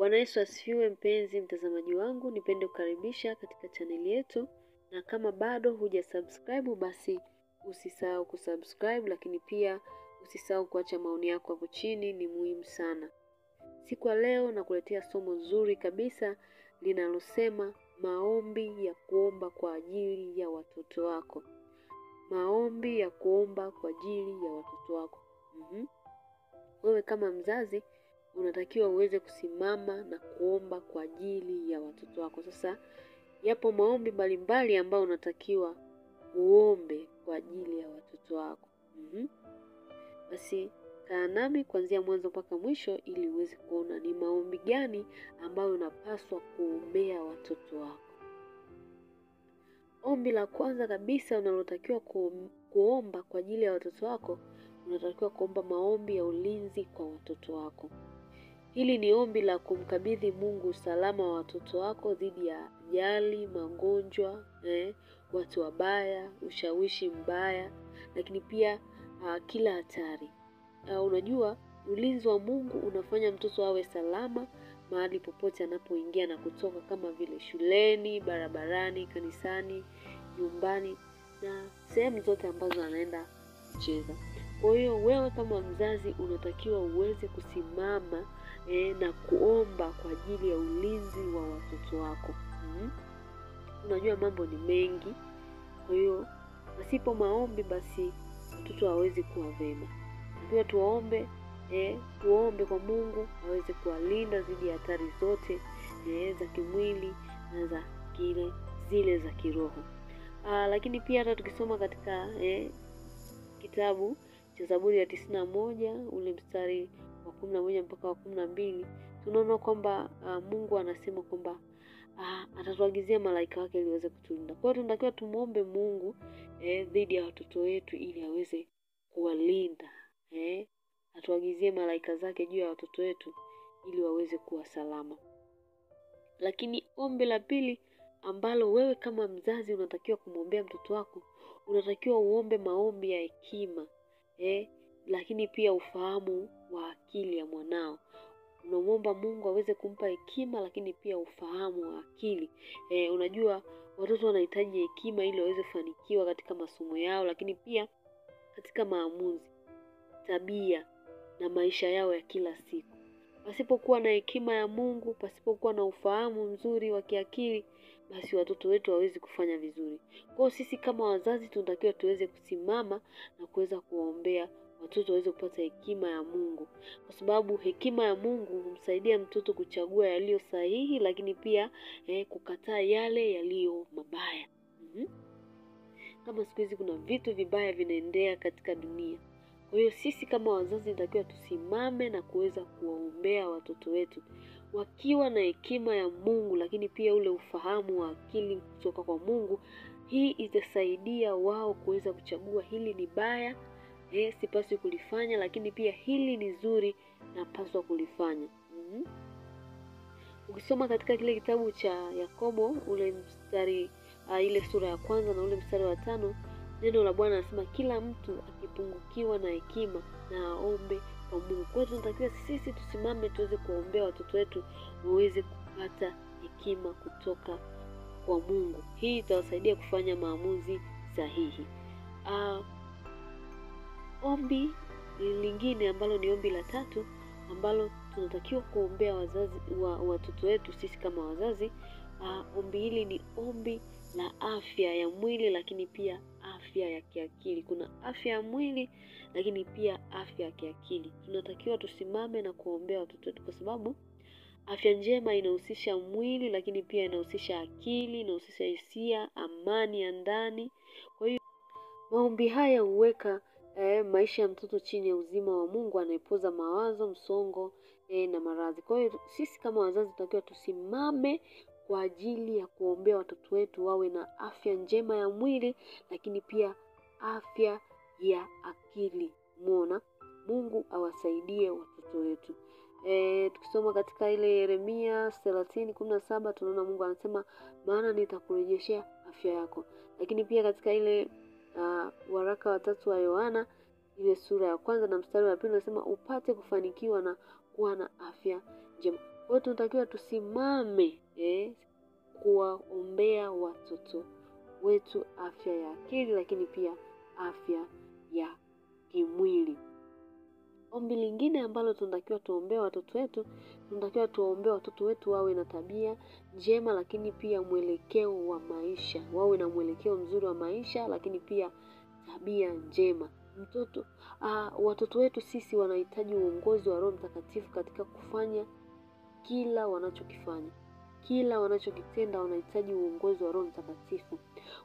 Bwana Yesu asifiwe. Mpenzi mtazamaji wangu, nipende kukaribisha katika chaneli yetu, na kama bado hujasubscribe basi usisahau kusubscribe, lakini pia usisahau kuacha maoni yako hapo chini, ni muhimu sana. Siku ya leo nakuletea somo zuri kabisa linalosema maombi ya kuomba kwa ajili ya watoto wako. Maombi ya kuomba kwa ajili ya watoto wako. Wewe kama mzazi unatakiwa uweze kusimama na kuomba kwa ajili ya watoto wako. Sasa yapo maombi mbalimbali ambayo unatakiwa uombe kwa ajili ya watoto wako. Basi kaa nami kuanzia mwanzo mpaka mwisho ili uweze kuona ni maombi gani ambayo unapaswa kuombea watoto wako. Ombi la kwanza kabisa unalotakiwa kuomba kwa ajili ya watoto wako, unatakiwa kuomba maombi ya ulinzi kwa watoto wako. Hili ni ombi la kumkabidhi Mungu usalama wa watoto wako dhidi ya ajali, magonjwa, watu wabaya, ushawishi mbaya, lakini pia kila hatari. Unajua ulinzi wa Mungu unafanya mtoto awe salama mahali popote anapoingia na kutoka, kama vile shuleni, barabarani, kanisani, nyumbani na sehemu zote ambazo anaenda kucheza. Kwa hiyo wewe kama mzazi unatakiwa uweze kusimama na kuomba kwa ajili ya ulinzi wa watoto wako. Unajua mambo ni mengi. Kwa hiyo pasipo maombi basi mtoto hawezi kuwa vema. Pia tuombe kwa Mungu aweze kuwalinda dhidi ya hatari zote za kimwili na zile za kiroho. Lakini pia hata tukisoma katika kitabu cha Zaburi ya 91 ule mstari wa 11 mpaka wa 12, tunaona kwamba Mungu anasema kwamba atatuagizia malaika wake ili waweze kutulinda. Kwa hiyo tunatakiwa tumuombe Mungu dhidi ya watoto wetu ili aweze kuwalinda. Atuagizie malaika zake juu ya watoto wetu ili waweze kuwa salama. Lakini ombi la pili ambalo wewe kama mzazi unatakiwa kumwombea mtoto wako, unatakiwa uombe maombi ya hekima, lakini pia ufahamu wa akili ya mwanao. Unamuomba Mungu aweze kumpa hekima lakini pia ufahamu wa akili. Unajua watoto wanahitaji hekima ili waweze kufanikiwa katika masomo yao, lakini pia katika maamuzi, tabia na maisha yao ya kila siku. Pasipokuwa na hekima ya Mungu, pasipokuwa na ufahamu mzuri wa kiakili, basi watoto wetu hawezi kufanya vizuri. Kwa hiyo sisi kama wazazi tunatakiwa tuweze kusimama na kuweza kuombea watoto waweze kupata hekima ya Mungu, kwa sababu hekima ya Mungu humsaidia mtoto kuchagua yaliyo sahihi, lakini pia kukataa yale yaliyo mabaya. Kama siku hizi kuna vitu vibaya vinaendelea katika dunia. Kwa hiyo sisi kama wazazi tunatakiwa tusimame na kuweza kuwaombea watoto wetu wakiwa na hekima ya Mungu, lakini pia ule ufahamu wa akili kutoka kwa Mungu. Hii itasaidia wao kuweza kuchagua hili ni baya, sipaswi kulifanya, lakini pia hili ni zuri, napaswa kulifanya. Ukisoma katika kile kitabu cha Yakobo ule mstari ile sura ya 1 na ule mstari wa 5, neno la Bwana anasema kila mtu akipungukiwa na hekima na aombe kwa Mungu. Kwa hiyo tunatakiwa sisi tusimame tuweze kuombea watoto wetu waweze kupata hekima kutoka kwa Mungu. Hii itawasaidia kufanya maamuzi sahihi. Ombi lingine ambalo ni ombi la 3 ambalo tunatakiwa kuombea watoto wetu sisi kama wazazi. Ombi hili ni ombi la afya ya mwili lakini pia afya ya kiakili. Kuna afya ya mwili lakini pia afya ya kiakili. Tunatakiwa tusimame na kuombea watoto wetu, kwa sababu afya njema inahusisha mwili lakini pia inahusisha akili, inahusisha hisia, amani ya ndani. Kwa hiyo maombi haya huweka maisha ya mtoto chini ya uzima wa Mungu anayepoza mawazo, msongo na maradhi. Kwa hiyo sisi kama wazazi tunatakiwa tusimame kwa ajili ya kuombea watoto wetu wawe na afya njema ya mwili lakini pia afya ya akili. Muona Mungu awasaidie watoto wetu. Tukisoma katika ile Yeremia 30:17 tunaona Mungu anasema maana nitakurejeshea afya yako. Lakini pia katika ile waraka wa 3 wa Yohana ile sura ya 1 na mstari wa 2 unasema upate kufanikiwa na kuwa na afya njema. hiyo tunatakiwa tusimame kuwaombea watoto wetu afya ya akili, lakini pia afya ya kimwili. Ombi lingine ambalo tunatakiwa tuombee watoto wetu, tunatakiwa tuombee watoto wetu wawe na tabia njema, lakini pia mwelekeo wa maisha. Wawe na mwelekeo mzuri wa maisha, lakini pia tabia njema. Watoto wetu sisi wanahitaji uongozi wa Roho Mtakatifu katika kufanya kila wanachokifanya. Kila wanachokitenda wanahitaji uongozi wa Roho Mtakatifu.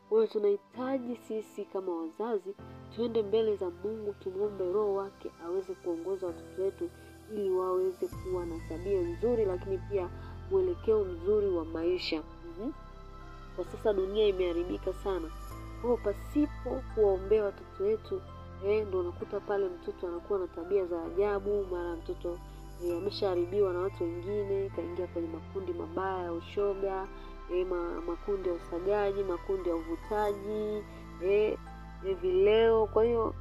Kwa hiyo tunahitaji sisi kama wazazi tuende mbele za Mungu, tumuombe Roho wake aweze kuongoza watoto wetu ili waweze kuwa na tabia nzuri, lakini pia mwelekeo mzuri wa maisha. Kwa sasa dunia imeharibika sana. Kwa pasipo kuwaombea watoto wetu, ndio unakuta pale mtoto anakuwa na tabia za ajabu, mara mtoto ameshaharibiwa na watu wengine, kaingia kwenye makundi mabaya ya ushoga, makundi ya usagaji, makundi ya uvutaji, vileo. Kwa hiyo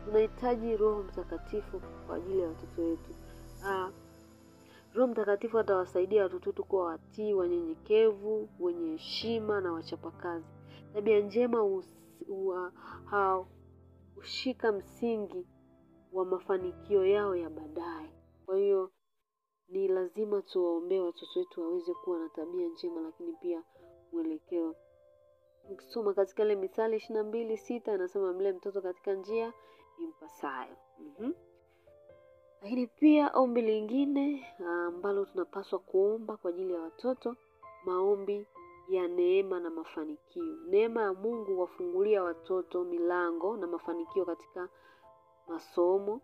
tunahitaji Roho Mtakatifu kwa ajili ya watoto wetu. Roho Mtakatifu atawasaidia watoto wetu kuwa watii, wanyenyekevu, wenye heshima na wachapakazi. Tabia njema hushika msingi wa mafanikio yao ya baadaye. Kwa hiyo ni lazima tuwaombee watoto wetu waweze kuwa na tabia njema, lakini pia mwelekeo. Ukisoma katika ile Mithali 22:6 anasema mlee mtoto katika njia impasayo. Lakini pia ombi lingine ambalo tunapaswa kuomba kwa ajili ya watoto, maombi ya neema na mafanikio. Neema ya Mungu wafungulia watoto milango na mafanikio katika masomo,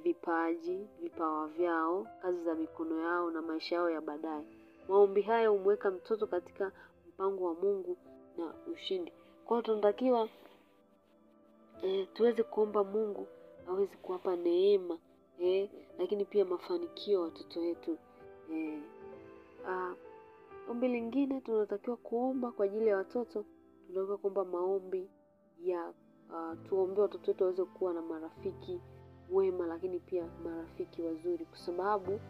vipaji, vipawa vyao, kazi za mikono yao na maisha yao ya baadaye. Maombi haya humweka mtoto katika mpango wa Mungu na ushindi. Kwa hiyo tunatakiwa tuweze kuomba Mungu aweze kuwapa neema, lakini pia mafanikio watoto wetu. Ombi lingine tunatakiwa kuomba kwa ajili ya watoto, tunatakiwa kuomba maombi ya tuombee watoto wetu waweze kuwa na marafiki wema, lakini pia marafiki wazuri, kwa sababu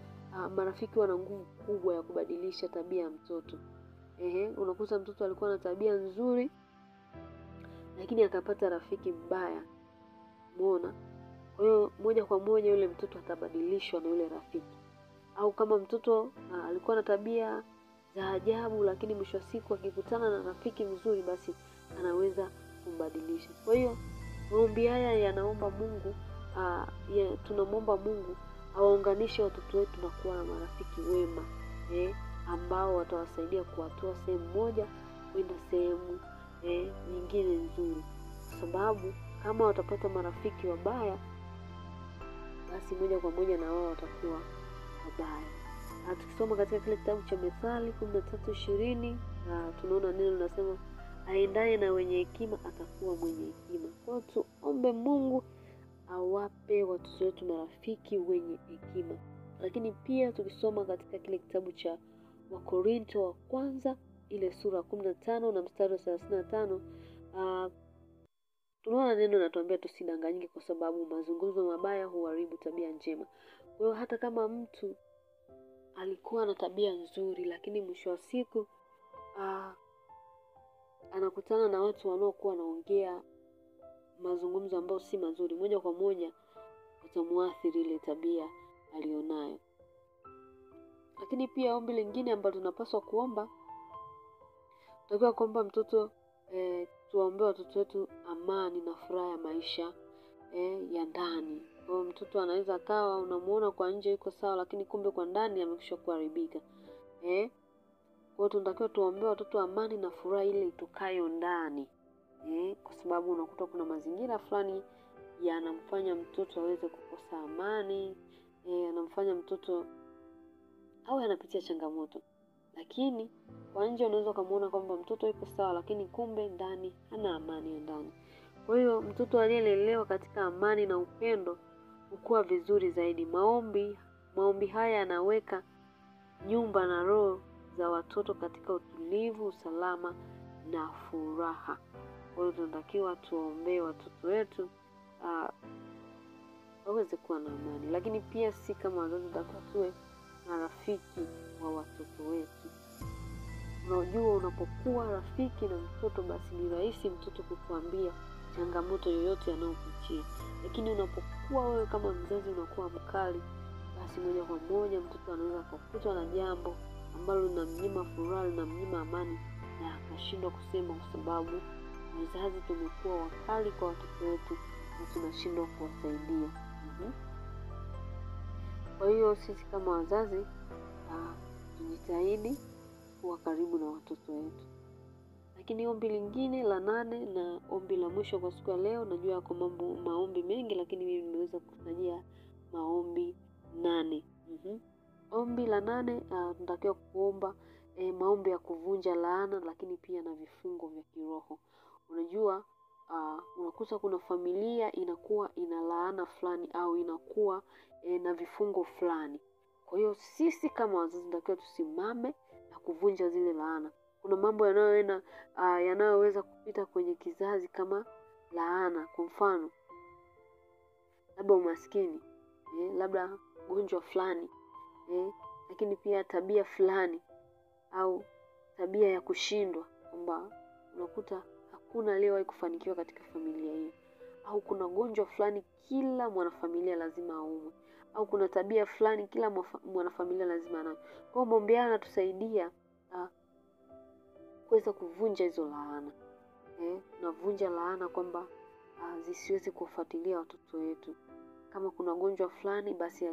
marafiki wana nguvu kubwa ya kubadilisha tabia ya mtoto. Unakuta mtoto alikuwa na tabia nzuri lakini akapata rafiki mbaya. Umeona? Kwa hiyo moja kwa moja yule mtoto atabadilishwa na yule rafiki. Au kama mtoto alikuwa na tabia za ajabu, lakini mwisho wa siku akikutana na rafiki mzuri, basi anaweza kumbadilisha. Kwa hiyo maombi haya yanaomba Mungu, tunamwomba Mungu awaunganishe watoto wetu na kuwa na marafiki wema, ambao watawasaidia kuwatoa sehemu moja kwenda sehemu nyingine nzuri. Kwa sababu kama watapata marafiki wabaya, basi moja kwa moja na wao watakuwa wabaya. Tukisoma katika kile kitabu cha Mithali 13:20, tunaona neno linasema aendaye na wenye hekima atakuwa mwenye hekima. Kwa hiyo tuombe Mungu awape watoto wetu marafiki wenye hekima. Lakini pia tukisoma katika kile kitabu cha Wakorintho wa kwanza ile sura 15 na mstari wa 35, tunaona neno linatuambia tusidanganyike, kwa sababu mazungumzo mabaya huharibu tabia njema. Kwa hiyo hata kama mtu alikuwa na tabia nzuri, lakini mwisho wa siku anakutana na watu wanaokuwa wanaongea mazungumzo ambayo si mazuri, moja kwa moja utamuathiri ile tabia alionayo. Lakini pia ombi lingine ambalo tunapaswa kuomba, tunatakiwa kuomba mtoto, tuwaombee watoto wetu amani na furaha ya maisha ya ndani. Kwa mtoto anaweza akawa unamuona kwa nje yuko sawa, lakini kumbe kwa ndani amekwisha kuharibika. Kwa hiyo tunatakiwa tuwaombee watoto amani na furaha ile itokayo ndani. Kwa sababu unakuta kuna mazingira fulani yanamfanya mtoto aweze kukosa amani, anamfanya mtoto au anapitia changamoto. Lakini kwa nje unaweza kumuona kwamba mtoto yuko sawa, lakini kumbe ndani hana amani ya ndani. Kwa hiyo mtoto aliyelelewa katika amani na upendo hukua vizuri zaidi. Maombi haya yanaweka nyumba na roho za watoto katika utulivu, usalama na furaha. Kwa hiyo tunatakiwa tuombee watoto wetu waweze kuwa na amani. Lakini pia si kama wazazi tunatakiwa tuwe marafiki wa watoto wetu. Unajua, unapokuwa rafiki na mtoto, basi ni rahisi mtoto kukuambia changamoto yoyote anayopitia. Lakini unapokuwa wewe kama mzazi unakuwa mkali, basi moja kwa moja mtoto anaweza kukutwa na jambo ambalo linamnyima furaha, linamnyima amani, na akashindwa kusema, kwa sababu wazazi tumekuwa wakali kwa watoto wetu na tunashindwa kuwasaidia. Kwa hiyo sisi kama wazazi tujitahidi kuwa karibu na watoto wetu. Lakini ombi lingine la 8 na ombi la mwisho kwa siku ya leo, najua yako maombi mengi, lakini mimi nimeweza kutajia maombi 8. Ombi la 8 tunatakiwa kuomba maombi ya kuvunja laana, lakini pia na vifungo vya kiroho. Unajua, unakuta kuna familia inakuwa ina laana fulani au inakuwa na vifungo fulani. Kwa hiyo sisi kama wazazi tunatakiwa tusimame na kuvunja zile laana. Kuna mambo yanayoweza kupita kwenye kizazi kama laana. Kwa mfano, labda umaskini, labda gonjwa fulani, lakini pia tabia fulani au tabia ya kushindwa, kwamba unakuta hakuna aliyewahi kufanikiwa katika familia hiyo, au kuna gonjwa fulani kila mwanafamilia lazima aumwe, au kuna tabia fulani kila mwanafamilia lazima anayo. Kwa hiyo maombi haya yanatusaidia kuweza kuvunja hizo laana. Tunavunja laana kwamba zisiweze kufuatilia watoto wetu. Kama kuna gonjwa fulani, basi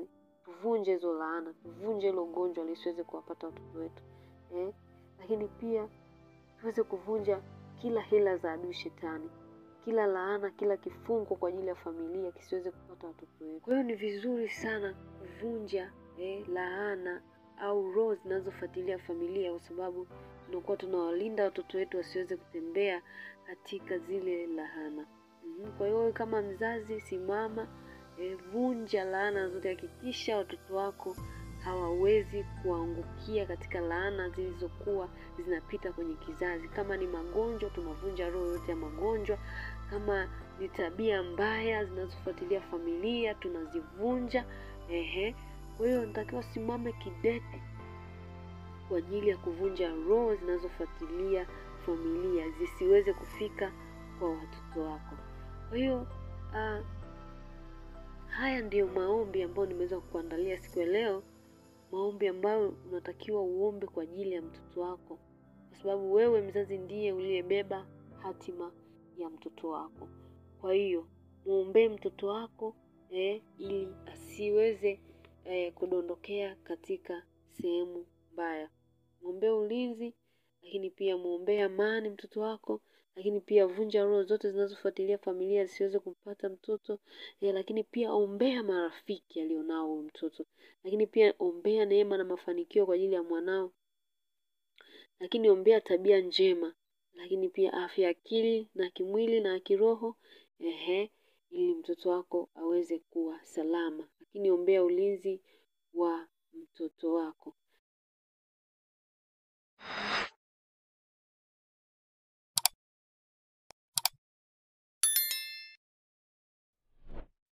tuvunje hizo laana, tuvunje hilo gonjwa lisiweze kuwapata watoto wetu. Lakini pia tuweze kuvunja kila hila za adui shetani, kila laana, kila kifungo kwa ajili ya familia kisiweze kupata watoto wetu. Kwa hiyo ni vizuri sana kuvunja laana au roho zinazofuatilia familia, kwa sababu tunakuwa tunawalinda watoto wetu wasiweze kutembea katika zile laana. Kwa hiyo kama mzazi, simama, vunja laana zote, hakikisha watoto wako hawawezi kuangukia katika laana zilizokuwa zinapita kwenye kizazi. Kama ni magonjwa, tunavunja roho yote ya magonjwa. Kama ni tabia mbaya zinazofuatilia familia, tunazivunja. Kwa hiyo natakiwa simame kidete kwa ajili ya kuvunja roho zinazofuatilia familia zisiweze kufika kwa watoto wako. Kwa hiyo haya ndiyo maombi ambayo nimeweza kukuandalia siku ya leo, maombi ambayo unatakiwa uombe kwa ajili ya mtoto wako, kwa sababu wewe mzazi ndiye uliyebeba hatima ya mtoto wako. Kwa hiyo muombe mtoto wako ili asiweze kudondokea katika sehemu mbaya. Muombe ulinzi, lakini pia muombe amani mtoto wako, lakini pia vunja roho zote zinazofuatilia familia zisiweze kumpata mtoto, lakini pia ombea marafiki alionao mtoto, lakini pia ombea neema na mafanikio kwa ajili ya mwanao, lakini ombea tabia njema, lakini pia afya akili na kimwili na kiroho, ili mtoto wako aweze kuwa salama. Lakini ombea ulinzi wa mtoto wako.